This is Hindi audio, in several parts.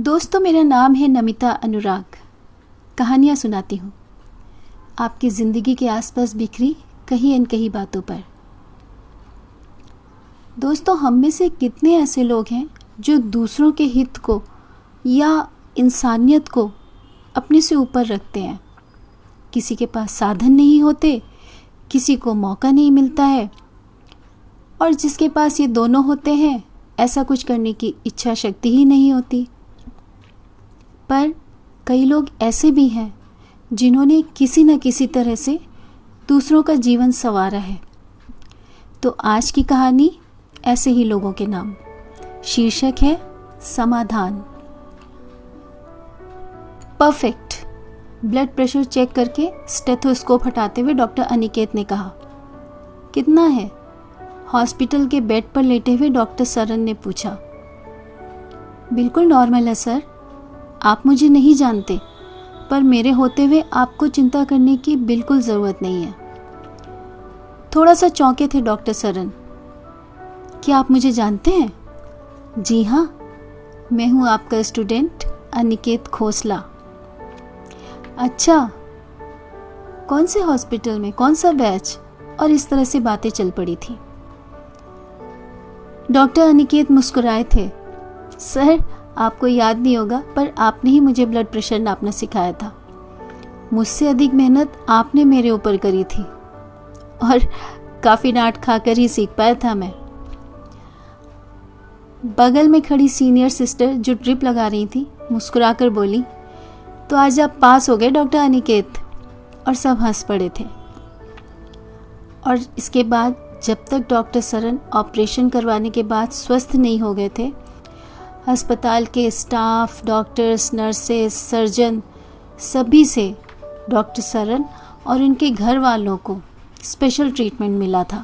दोस्तों, मेरा नाम है नमिता अनुराग। कहानियाँ सुनाती हूँ आपकी ज़िंदगी के आसपास बिखरी कहीं अनकहीं बातों पर। दोस्तों, हम में से कितने ऐसे लोग हैं जो दूसरों के हित को या इंसानियत को अपने से ऊपर रखते हैं। किसी के पास साधन नहीं होते, किसी को मौका नहीं मिलता है, और जिसके पास ये दोनों होते हैं ऐसा कुछ करने की इच्छा शक्ति ही नहीं होती। पर कई लोग ऐसे भी हैं जिन्होंने किसी न किसी तरह से दूसरों का जीवन संवारा है। तो आज की कहानी ऐसे ही लोगों के नाम। शीर्षक है समाधान। परफेक्ट। ब्लड प्रेशर चेक करके स्टेथोस्कोप हटाते हुए डॉक्टर अनिकेत ने कहा, कितना है? हॉस्पिटल के बेड पर लेटे हुए डॉक्टर सरन ने पूछा। बिल्कुल नॉर्मल है सर। आप मुझे नहीं जानते, पर मेरे होते हुए आपको चिंता करने की बिल्कुल ज़रूरत नहीं है। थोड़ा सा चौंके थे डॉक्टर सरन। क्या आप मुझे जानते हैं? जी हाँ, मैं हूँ आपका स्टूडेंट अनिकेत खोसला। अच्छा, कौन से हॉस्पिटल में, कौन सा बैच? और इस तरह से बातें चल पड़ी थी। डॉक्टर अनिकेत मुस्कुराए थे। सर, आपको याद नहीं होगा, पर आपने ही मुझे ब्लड प्रेशर नापना सिखाया था। मुझसे अधिक मेहनत आपने मेरे ऊपर करी थी और काफ़ी डांट खाकर ही सीख पाया था मैं। बगल में खड़ी सीनियर सिस्टर जो ड्रिप लगा रही थी मुस्कुराकर बोली, तो आज आप पास हो गए डॉक्टर अनिकेत। और सब हंस पड़े थे। और इसके बाद जब तक डॉक्टर सरन ऑपरेशन करवाने के बाद स्वस्थ नहीं हो गए थे, अस्पताल के स्टाफ, डॉक्टर्स, नर्सेस, सर्जन सभी से डॉक्टर सरन और उनके घर वालों को स्पेशल ट्रीटमेंट मिला था।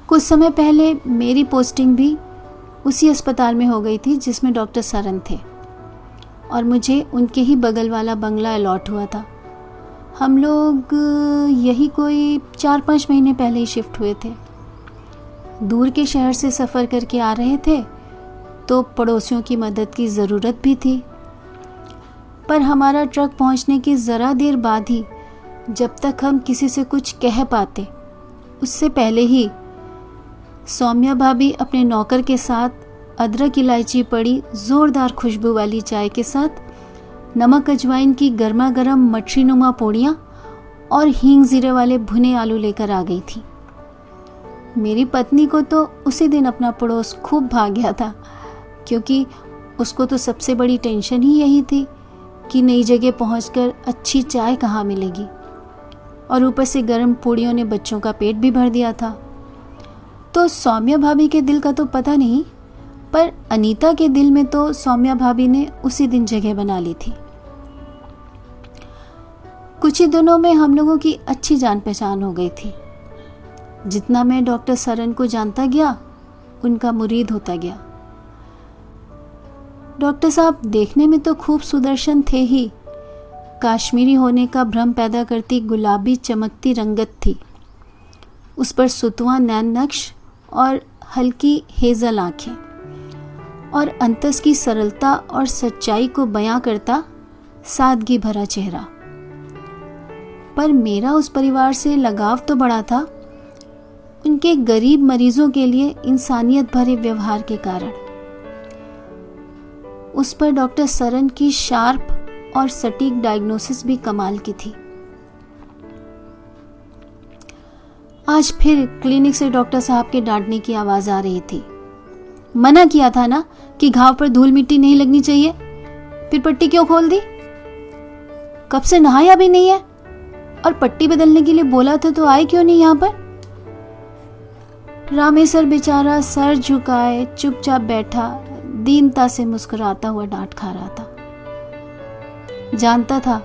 कुछ समय पहले मेरी पोस्टिंग भी उसी अस्पताल में हो गई थी जिसमें डॉक्टर सरन थे, और मुझे उनके ही बगल वाला बंगला अलॉट हुआ था। हम लोग यही कोई 4-5 महीने पहले ही शिफ्ट हुए थे। दूर के शहर से सफ़र करके आ रहे थे तो पड़ोसियों की मदद की ज़रूरत भी थी। पर हमारा ट्रक पहुंचने की ज़रा देर बाद ही, जब तक हम किसी से कुछ कह पाते, उससे पहले ही सौम्या भाभी अपने नौकर के साथ अदरक इलायची पड़ी ज़ोरदार खुशबू वाली चाय के साथ नमक अजवाइन की गर्मा गर्म मटरी नुमा पोड़ियाँ और हींग ज़ीरे वाले भुने आलू लेकर आ गई थी। मेरी पत्नी को तो उसी दिन अपना पड़ोस खूब भाग गया था, क्योंकि उसको तो सबसे बड़ी टेंशन ही यही थी कि नई जगह पहुंचकर अच्छी चाय कहाँ मिलेगी। और ऊपर से गर्म पूड़ियों ने बच्चों का पेट भी भर दिया था। तो सौम्या भाभी के दिल का तो पता नहीं, पर अनीता के दिल में तो सौम्या भाभी ने उसी दिन जगह बना ली थी। कुछ ही दिनों में हम लोगों की अच्छी जान पहचान हो गई थी। जितना मैं डॉक्टर सरन को जानता गया, उनका मुरीद होता गया। डॉक्टर साहब देखने में तो खूब सुदर्शन थे ही। काश्मीरी होने का भ्रम पैदा करती गुलाबी चमकती रंगत थी। उस पर सुतवा नैन नक्श और हल्की हेजल आंखें, और अंतस की सरलता और सच्चाई को बयां करता सादगी भरा चेहरा। पर मेरा उस परिवार से लगाव तो बड़ा था, उनके गरीब मरीजों के लिए इंसानियत भरे व्यवहार के कारण। उस पर डॉक्टर सरन की शार्प और सटीक डायग्नोसिस भी कमाल की थी। आज फिर क्लिनिक से डॉक्टर साहब के डांटने की आवाज आ रही थी। मना किया था ना कि घाव पर धूल मिट्टी नहीं लगनी चाहिए, फिर पट्टी क्यों खोल दी? कब से नहाया भी नहीं है, और पट्टी बदलने के लिए बोला था तो आए क्यों नहीं यहाँ पर? रामेश्वर बेचारा सर झुकाए चुपचाप बैठा, दीनता से मुस्कुराता हुआ डांट खा रहा था। जानता था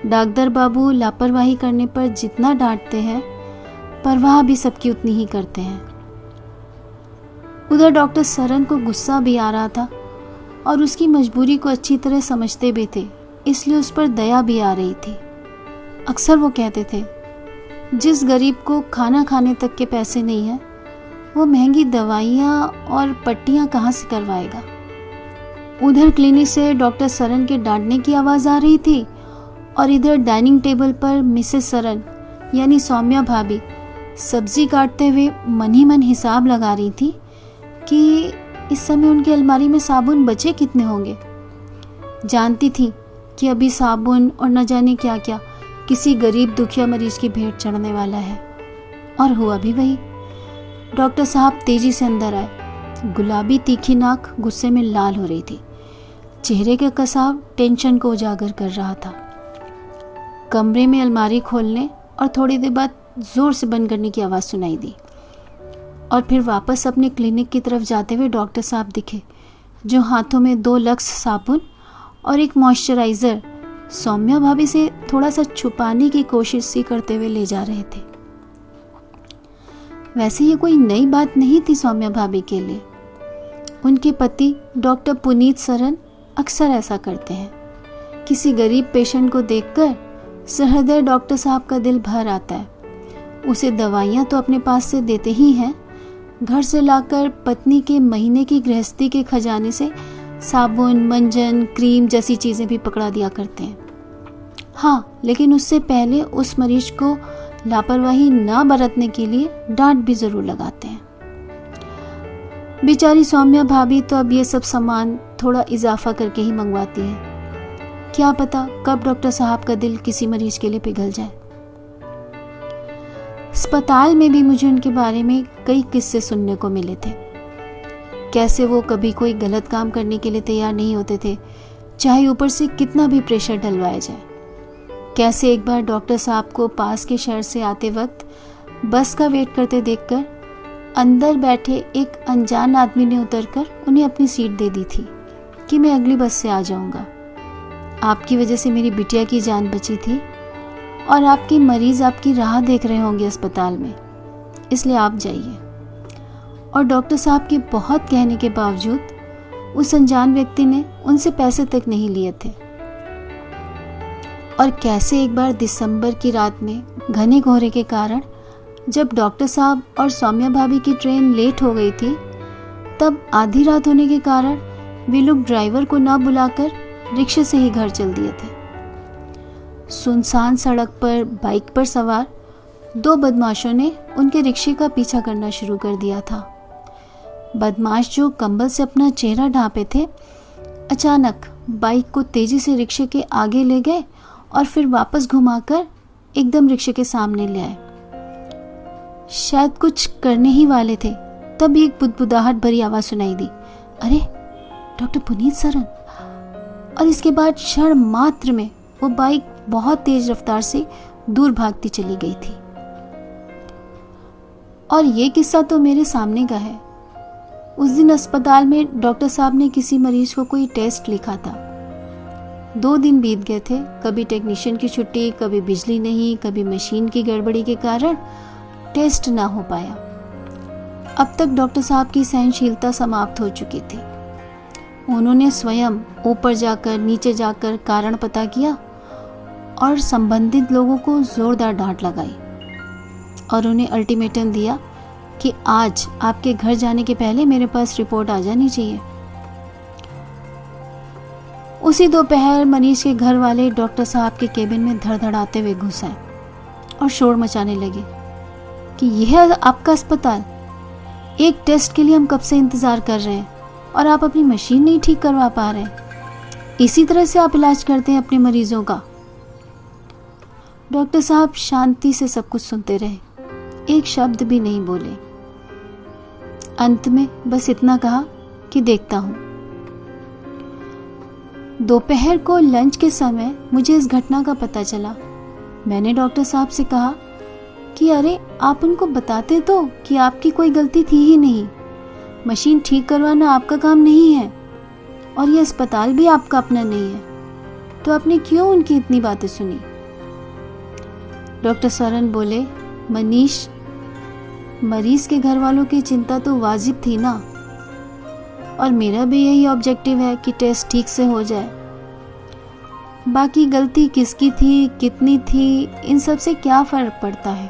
डॉक्टर बाबू लापरवाही करने पर जितना डांटते हैं, परवाह भी सबकी उतनी ही करते हैं। उधर डॉक्टर सरन को गुस्सा भी आ रहा था और उसकी मजबूरी को अच्छी तरह समझते भी थे, इसलिए उस पर दया भी आ रही थी। अक्सर वो कहते थे, जिस गरीब को खाना खाने तक के पैसे नहीं हैं, वो महंगी दवाइयाँ और पट्टियाँ कहाँ से करवाएगा। उधर क्लिनिक से डॉक्टर सरन के डांटने की आवाज़ आ रही थी और इधर डाइनिंग टेबल पर मिसेस सरन यानी सौम्या भाभी सब्जी काटते हुए मन ही मन हिसाब लगा रही थी कि इस समय उनकी अलमारी में साबुन बचे कितने होंगे। जानती थी कि अभी साबुन और न जाने क्या क्या किसी गरीब दुखिया मरीज की भेंट चढ़ने वाला है। और हुआ भी वही। डॉक्टर साहब तेजी से अंदर आए। गुलाबी तीखी नाक गुस्से में लाल हो रही थी। चेहरे का कसाव टेंशन को उजागर कर रहा था। कमरे में अलमारी खोलने और थोड़ी देर बाद जोर से बंद करने की आवाज़ सुनाई दी और फिर वापस अपने क्लिनिक की तरफ जाते हुए डॉक्टर साहब दिखे, जो हाथों में 2 लक्स साबुन और एक मॉइस्चराइज़र सौम्या भाभी से थोड़ा सा छुपाने की कोशिश सी करते हुए ले जा रहे थे। वैसे ये कोई नई बात नहीं थी सौम्या भाभी के लिए। उनके पति डॉक्टर पुनीत सरन अक्सर ऐसा करते हैं। किसी गरीब पेशेंट को देखकर सहृदय डॉक्टर साहब का दिल भर आता है। उसे दवाइयाँ तो अपने पास से देते ही हैं, घर से लाकर पत्नी के महीने की गृहस्थी के खजाने से साबुन, मंजन, क्रीम जैसी चीज़ें भी पकड़ा दिया करते हैं। हाँ, लेकिन उससे पहले उस मरीज को लापरवाही ना बरतने के लिए डांट भी ज़रूर लगाते हैं। बेचारी सौम्या भाभी तो अब ये सब सामान थोड़ा इजाफा करके ही मंगवाती है। क्या पता कब डॉक्टर साहब का दिल किसी मरीज के लिए पिघल जाए। अस्पताल में भी मुझे उनके बारे में कई किस्से सुनने को मिले थे। कैसे वो कभी कोई गलत काम करने के लिए तैयार नहीं होते थे, चाहे ऊपर से कितना भी प्रेशर डलवाया जाए। कैसे एक बार डॉक्टर साहब को पास के शहर से आते वक्त बस का वेट करते देखकर अंदर बैठे एक अनजान आदमी ने उतरकर उन्हें अपनी सीट दे दी थी कि मैं अगली बस से आ जाऊंगा। आपकी वजह से मेरी बिटिया की जान बची थी और आपके मरीज आपकी राह देख रहे होंगे अस्पताल में, इसलिए आप जाइए। और डॉक्टर साहब के बहुत कहने के बावजूद उस अनजान व्यक्ति ने उनसे पैसे तक नहीं लिए थे। और कैसे एक बार दिसंबर की रात में घने कोहरे के कारण जब डॉक्टर साहब और सौम्या भाभी की ट्रेन लेट हो गई थी, तब आधी रात होने के कारण वे लोग ड्राइवर को ना बुलाकर रिक्शे से ही घर चल दिए थे। सुनसान सड़क पर बाइक पर सवार 2 बदमाशों ने उनके रिक्शे का पीछा करना शुरू कर दिया था। बदमाश जो कंबल से अपना चेहरा ढांपे थे, अचानक बाइक को तेजी से रिक्शे के आगे ले गए और फिर वापस घुमाकर एकदम रिक्शे के सामने ले आए। शायद कुछ करने ही वाले थे, तभी एक बुदबुदाहट भरी आवाज सुनाई दी, अरे डॉक्टर पुनीत सरन। और इसके बाद क्षण मात्र में वो बाइक बहुत तेज रफ्तार से दूर भागती चली गई थी। और ये किस्सा तो मेरे सामने का है। उस दिन अस्पताल में डॉक्टर साहब ने किसी मरीज को कोई टेस्ट लिखा था। 2 दिन बीत गए थे, कभी टेक्नीशियन की छुट्टी, कभी बिजली नहीं, कभी मशीन की गड़बड़ी के कारण टेस्ट ना हो पाया। अब तक डॉक्टर साहब की सहनशीलता समाप्त हो चुकी थी। उन्होंने स्वयं ऊपर जाकर नीचे जाकर कारण पता किया और संबंधित लोगों को जोरदार डांट लगाई और उन्हें अल्टीमेटम दिया कि आज आपके घर जाने के पहले मेरे पास रिपोर्ट आ जानी चाहिए। उसी दोपहर मनीष के घर वाले डॉक्टर साहब के केबिन में धड़धड़ाते हुए घुस आए और शोर मचाने लगे कि यह है आपका अस्पताल, एक टेस्ट के लिए हम कब से इंतजार कर रहे हैं और आप अपनी मशीन नहीं ठीक करवा पा रहे। इसी तरह से आप इलाज करते हैं अपने मरीजों का। डॉक्टर साहब शांति से सब कुछ सुनते रहे, एक शब्द भी नहीं बोले। अंत में बस इतना कहा कि देखता हूं। दोपहर को लंच के समय मुझे इस घटना का पता चला। मैंने डॉक्टर साहब से कहा कि अरे आप उनको बताते तो कि आपकी कोई गलती थी ही नहीं, मशीन ठीक करवाना आपका काम नहीं है और यह अस्पताल भी आपका अपना नहीं है, तो आपने क्यों उनकी इतनी बातें सुनी। डॉक्टर सरन बोले, मनीष, मरीज के घर वालों की चिंता तो वाजिब थी ना, और मेरा भी यही ऑब्जेक्टिव है कि टेस्ट ठीक से हो जाए। बाकी गलती किसकी थी, कितनी थी, इन सब से क्या फर्क पड़ता है।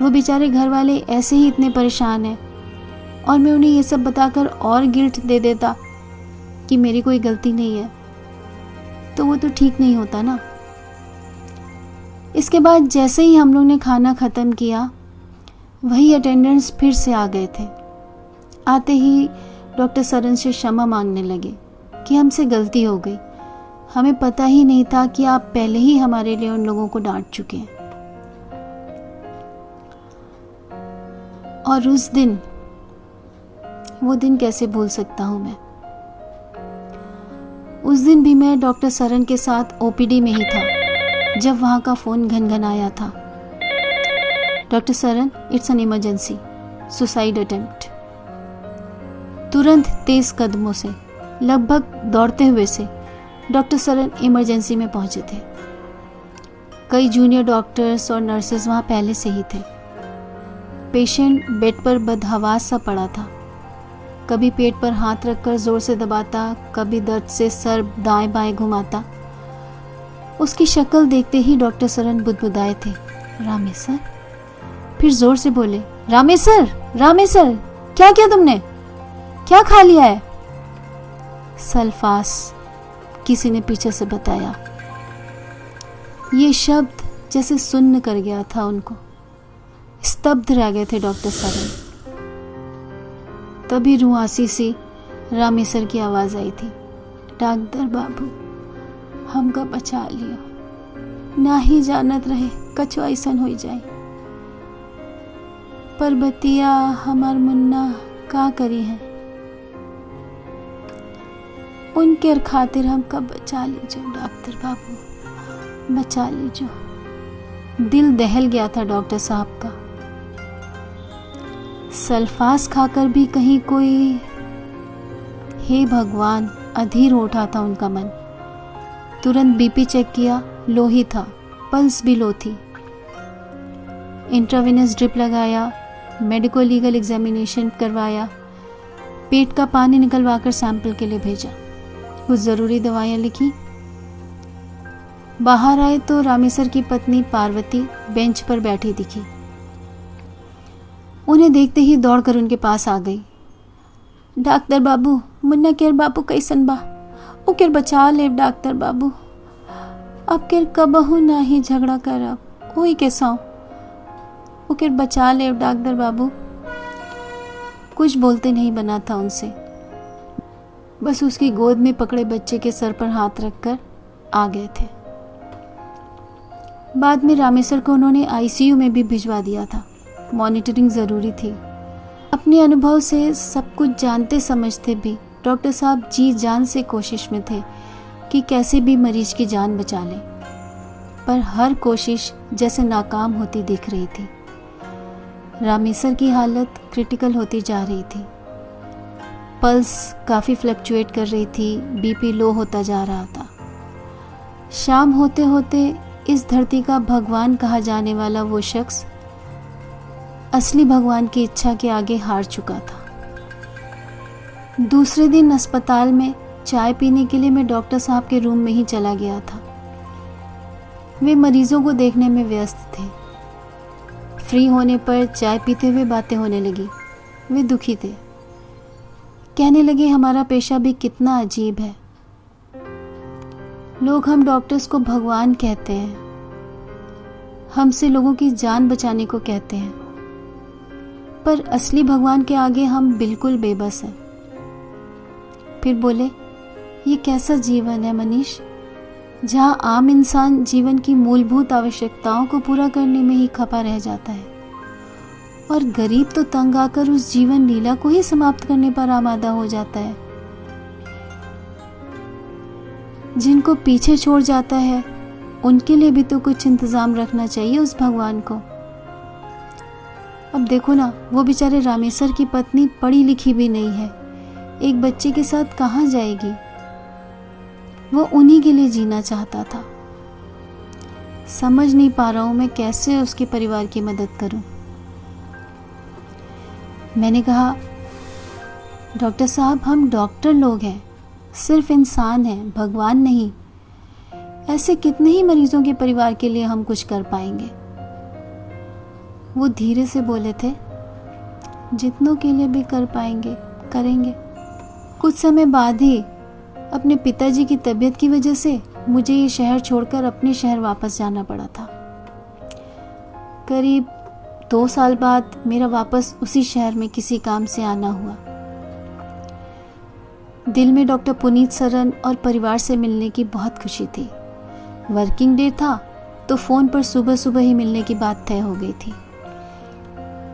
वो बेचारे घर वाले ऐसे ही इतने परेशान हैं और मैं उन्हें ये सब बताकर और गिल्ट दे देता कि मेरी कोई गलती नहीं है, तो वो तो ठीक नहीं होता ना। इसके बाद जैसे ही हम लोग ने खाना ख़त्म किया, वही अटेंडेंट्स फिर से आ गए थे। आते ही डॉक्टर सरन से क्षमा मांगने लगे कि हमसे गलती हो गई, हमें पता ही नहीं था कि आप पहले ही हमारे लिए उन लोगों को डांट चुके हैं। और उस दिन, वो दिन कैसे भूल सकता हूं मैं। उस दिन भी मैं डॉक्टर सरन के साथ ओपीडी में ही था जब वहां का फोन घनघनाया था। Doctor Saran, it's an emergency, suicide attempt. तुरंत तेज कदमों से, लगभग दौड़ते हुए से डॉक्टर सरन इमरजेंसी में पहुंचे थे। कई जूनियर डॉक्टर्स और नर्सेज वहां पहले से ही थे। पेशेंट बेड पर बदहवास सा पड़ा था, कभी पेट पर हाथ रखकर जोर से दबाता, कभी दर्द से सर दाएं बाएं घुमाता। उसकी शक्ल देखते ही डॉक्टर सरन बुदबुदाए थे, रामेसर। फिर जोर से बोले, रामेसर, रामेसर, क्या किया तुमने? क्या खा लिया है? सल्फास, किसी ने पीछे से बताया। ये शब्द जैसे सुन्न कर गया था उनको। स्तब्ध रह गए थे डॉक्टर सरन। तभी रुआसी सी रामेसर की आवाज आई थी, डॉक्टर बाबू, हमका बचा लियो, ना ही जानत रहे कछु ऐसन हो जाए। पर बतिया हमार मुन्ना का करी है, उनके खातिर हमका बचा लीजो डॉक्टर बाबू, बचा लीजो। दिल दहल गया था डॉक्टर साहब का। सल्फास खाकर भी कहीं कोई, हे भगवान, अधीर उठा था उनका मन। तुरंत बीपी चेक किया, लो ही था, पल्स भी लो थी। इंट्रावेनस ड्रिप लगाया, मेडिको लीगल एग्जामिनेशन करवाया, पेट का पानी निकलवाकर सैंपल के लिए भेजा, कुछ ज़रूरी दवाइयाँ लिखी। बाहर आए तो रामेसर की पत्नी पार्वती बेंच पर बैठी दिखी। उन्हें देखते ही दौड़कर उनके पास आ गई। डॉक्टर बाबू, मुन्ना केर बाबू कैसन बा? ओ केर बचा ले डॉक्टर बाबू, अब केर कबहू ना ही झगड़ा करब, ओई के सौ, ओ केर बचा ले डॉक्टर बाबू। कुछ बोलते नहीं बना था उनसे, बस उसकी गोद में पकड़े बच्चे के सर पर हाथ रखकर आ गए थे। बाद में रामेसर को उन्होंने आईसीयू में भी भिजवा दिया था, मॉनिटरिंग ज़रूरी थी। अपने अनुभव से सब कुछ जानते समझते भी डॉक्टर साहब जी जान से कोशिश में थे कि कैसे भी मरीज की जान बचा लें, पर हर कोशिश जैसे नाकाम होती दिख रही थी। रामेसर की हालत क्रिटिकल होती जा रही थी, पल्स काफ़ी फ्लक्चुएट कर रही थी, बीपी लो होता जा रहा था। शाम होते होते इस धरती का भगवान कहा जाने वाला वो शख्स असली भगवान की इच्छा के आगे हार चुका था। दूसरे दिन अस्पताल में चाय पीने के लिए मैं डॉक्टर साहब के रूम में ही चला गया था। वे मरीजों को देखने में व्यस्त थे। फ्री होने पर चाय पीते हुए बातें होने लगी। वे दुखी थे, कहने लगे हमारा पेशा भी कितना अजीब है। लोग हम डॉक्टर्स को भगवान कहते हैं, हमसे लोगों की जान बचाने को कहते हैं, पर असली भगवान के आगे हम बिल्कुल बेबस हैं। फिर बोले, ये कैसा जीवन है मनीष, जहाँ आम इंसान जीवन की मूलभूत आवश्यकताओं को पूरा करने में ही खपा रह जाता है और गरीब तो तंग आकर उस जीवन लीला को ही समाप्त करने पर आमादा हो जाता है। जिनको पीछे छोड़ जाता है उनके लिए भी तो कुछ इंतजाम रखना चाहिए उस भगवान को। अब देखो ना, वो बेचारे रामेसर की पत्नी पढ़ी लिखी भी नहीं है, एक बच्चे के साथ कहाँ जाएगी। वो उन्हीं के लिए जीना चाहता था। समझ नहीं पा रहा हूं मैं कैसे उसके परिवार की मदद करूं। मैंने कहा, डॉक्टर साहब, हम डॉक्टर लोग हैं, सिर्फ इंसान हैं, भगवान नहीं। ऐसे कितने ही मरीजों के परिवार के लिए हम कुछ कर पाएंगे। वो धीरे से बोले थे, जितनों के लिए भी कर पाएंगे करेंगे। कुछ समय बाद ही अपने पिताजी की तबीयत की वजह से मुझे ये शहर छोड़कर अपने शहर वापस जाना पड़ा था। करीब 2 साल बाद मेरा वापस उसी शहर में किसी काम से आना हुआ। दिल में डॉक्टर पुनीत सरन और परिवार से मिलने की बहुत खुशी थी। वर्किंग डे था तो फ़ोन पर सुबह सुबह ही मिलने की बात तय हो गई थी।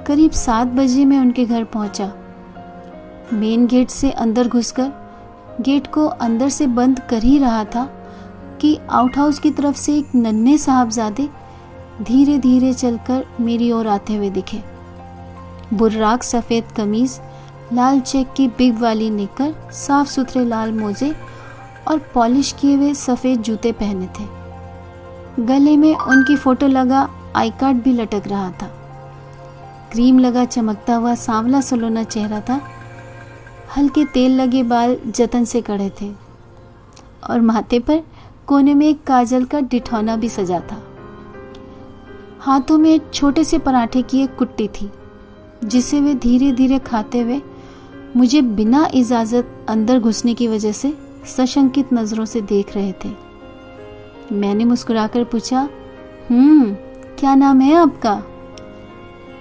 करीब 7 बजे मैं उनके घर पहुंचा। मेन गेट से अंदर घुसकर गेट को अंदर से बंद कर ही रहा था कि आउट हाउस की तरफ से एक नन्हे साहबजादे धीरे धीरे चलकर मेरी ओर आते हुए दिखे। बुर्राक सफ़ेद कमीज, लाल चेक की बिग वाली निक्कर, साफ सुथरे लाल मोजे और पॉलिश किए हुए सफ़ेद जूते पहने थे। गले में उनकी फ़ोटो लगा आई कार्ड भी लटक रहा था। क्रीम लगा चमकता हुआ सांवला सलोना चेहरा था। हल्के तेल लगे बाल जतन से कढ़े थे और माथे पर कोने में एक काजल का डिठौना भी सजा था। हाथों में छोटे से पराठे की एक कुट्टी थी जिसे वे धीरे धीरे खाते हुए मुझे बिना इजाज़त अंदर घुसने की वजह से सशंकित नज़रों से देख रहे थे। मैंने मुस्कुराकर पूछा, क्या नाम है आपका?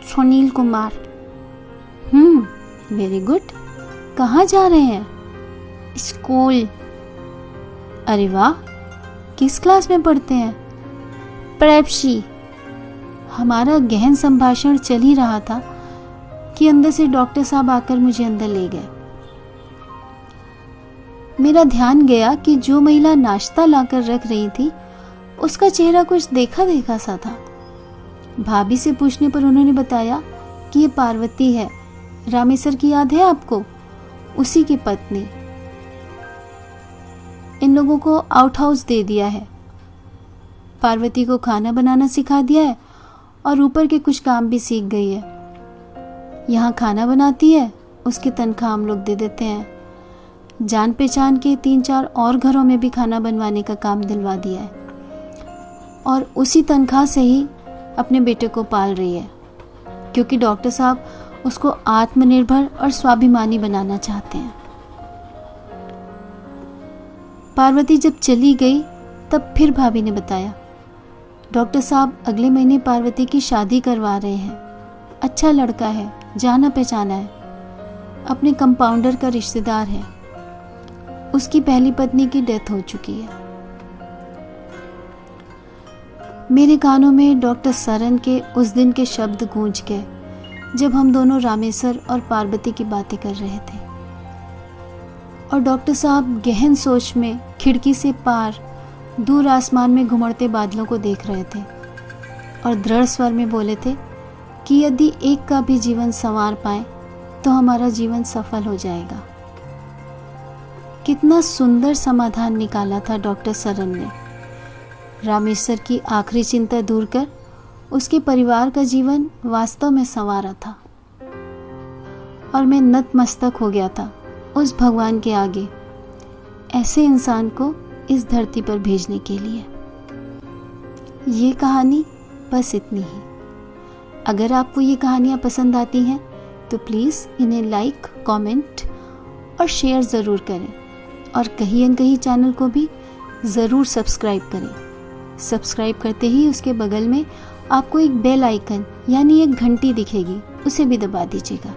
सुनील कुमार। Very good. कहाँ जा रहे हैं? स्कूल। अरे वाह, किस क्लास में पढ़ते हैं? प्रेप्सी। हमारा गहन संभाषण चल ही रहा था कि अंदर से डॉक्टर साहब आकर मुझे अंदर ले गए। मेरा ध्यान गया कि जो महिला नाश्ता लाकर रख रही थी उसका चेहरा कुछ देखा देखा सा था। भाभी से पूछने पर उन्होंने बताया कि ये पार्वती है, रामेश्वर की याद है आपको? उसी की पत्नी। इन लोगों को आउट हाउस दे दिया है, पार्वती को खाना बनाना सिखा दिया है और ऊपर के कुछ काम भी सीख गई है। यहाँ खाना बनाती है, उसकी तनख्वाह हम लोग दे देते हैं। जान पहचान के 3-4 और घरों में भी खाना बनवाने का काम दिलवा दिया है और उसी तनख्वाह से ही अपने बेटे को पाल रही है, क्योंकि डॉक्टर साहब उसको आत्मनिर्भर और स्वाभिमानी बनाना चाहते हैं। पार्वती जब चली गई तब फिर भाभी ने बताया, डॉक्टर साहब अगले महीने पार्वती की शादी करवा रहे हैं। अच्छा लड़का है, जाना पहचाना है, अपने कंपाउंडर का रिश्तेदार है। उसकी पहली पत्नी की डेथ हो चुकी है। मेरे कानों में डॉक्टर सरन के उस दिन के शब्द गूंज गए जब हम दोनों रामेश्वर और पार्वती की बातें कर रहे थे और डॉक्टर साहब गहन सोच में खिड़की से पार दूर आसमान में घुमड़ते बादलों को देख रहे थे और दृढ़ स्वर में बोले थे कि यदि एक का भी जीवन संवार पाए तो हमारा जीवन सफल हो जाएगा। कितना सुंदर समाधान निकाला था डॉक्टर सरन ने। रामेश्वर की आखिरी चिंता दूर कर उसके परिवार का जीवन वास्तव में संवारा था और मैं नतमस्तक हो गया था उस भगवान के आगे ऐसे इंसान को इस धरती पर भेजने के लिए। ये कहानी बस इतनी ही। अगर आपको ये कहानियाँ पसंद आती हैं तो प्लीज़ इन्हें लाइक, कमेंट और शेयर ज़रूर करें और कहीं न कहीं चैनल को भी ज़रूर सब्सक्राइब करें। सब्सक्राइब करते ही उसके बगल में आपको एक बेल आइकन यानी एक घंटी दिखेगी, उसे भी दबा दीजिएगा,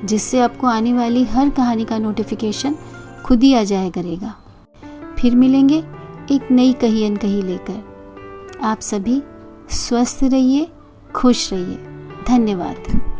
जिससे आपको आने वाली हर कहानी का नोटिफिकेशन खुद ही आ जाया करेगा। फिर मिलेंगे एक नई कही अनकही लेकर। आप सभी स्वस्थ रहिए, खुश रहिए। धन्यवाद।